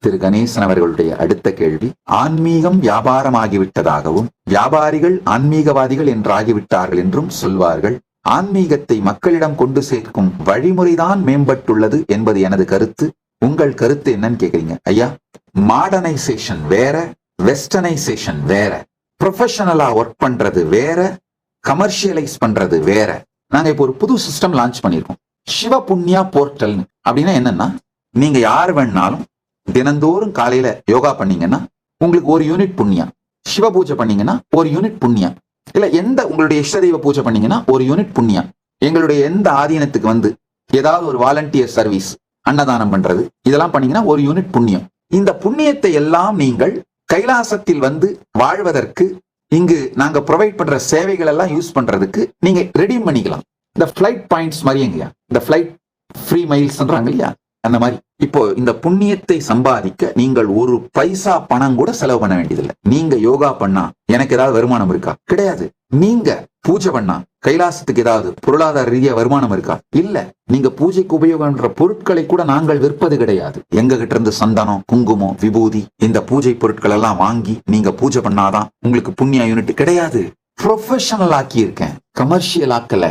திரு கணேசன் அவர்களுடைய அடுத்த கேள்வி, ஆன்மீகம் வியாபாரமாகிவிட்டதாகவும் வியாபாரிகள் ஆன்மீகவாதிகள் என்றாகிவிட்டார்கள் என்றும் சொல்வார்கள். ஆன்மீகத்தை மக்களிடம் கொண்டு சேர்க்கும் வழிமுறைதான் மேம்பட்டுள்ளது என்பது எனது கருத்து. உங்கள் கருத்து என்னன்னு கேக்குறீங்க. ஐயா, மாடர்னைசேஷன் வேற, வெஸ்டர்னைசேஷன் வேற. ப்ரொஃபஷனலா ஒர்க் பண்றது வேற, கமர்ஷியலைஸ் பண்றது வேற. நாங்க இப்போ ஒரு புது சிஸ்டம் லான்ச் பண்ணிருக்கோம், சிவ புண்ணியா போர்ட்டல். அப்படின்னா என்னன்னா, நீங்க யார் வேணாலும் தினந்தோறும் காலையில யோகா பண்ணீங்கன்னா உங்களுக்கு ஒரு யூனிட் புண்ணியம், சிவ பூஜை பண்ணீங்கன்னா ஒரு யூனிட் புண்ணியம், இல்ல எந்த உங்களுடைய இஷ்ட தெய்வ பூஜை பண்ணீங்கன்னா ஒரு யூனிட் புண்ணியம். எங்களுடைய எந்த ஆதீனத்துக்கு வந்து ஏதாவது ஒரு வாலண்டியர் சர்வீஸ், அன்னதானம் பண்றது, இதெல்லாம் பண்ணீங்கன்னா ஒரு யூனிட் புண்ணியம். இந்த புண்ணியத்தை எல்லாம் நீங்கள் கைலாசத்தில் வந்து வாழ்வதற்கு, இங்கு நாங்க ப்ரொவைட் பண்ற சேவைகள் எல்லாம் யூஸ் பண்றதுக்கு நீங்க ரெடீம் பண்ணிக்கலாம். இந்த பிளைட் பாயிண்ட்ஸ் மாதிரி எங்கயா, இந்த பிளைட் ஃப்ரீ மைல்ஸ்ன்றாங்க இல்லையா, அந்த மாதிரி. இப்போ இந்த புண்ணியத்தை சம்பாதிக்க நீங்கள் ஒரு பைசா பணம் கூட செலவு பண்ண வேண்டியதில்லை. நீங்க யோகா பண்ணா எனக்கு ஏதாவது வருமானம் இருக்கா? கிடையாது. நீங்க பூஜை பண்ணா கைலாசத்துக்கு ஏதாவது பொருளாதார ரீதியா வருமானம் இருக்கா? இல்ல. நீங்க பூஜைக்கு உபயோகம் பண்ற பொருட்களை கூட நாங்கள் விற்பது கிடையாது. எங்க கிட்ட இருந்து சந்தனம், குங்குமம், விபூதி, இந்த பூஜை பொருட்கள் எல்லாம் வாங்கி நீங்க பூஜை பண்ணாதான் உங்களுக்கு புண்ணிய யூனிட் கிடையாது. ப்ரொஃபஷனல் ஆக்கி இருக்கேன், கமர்ஷியல் ஆக்கல.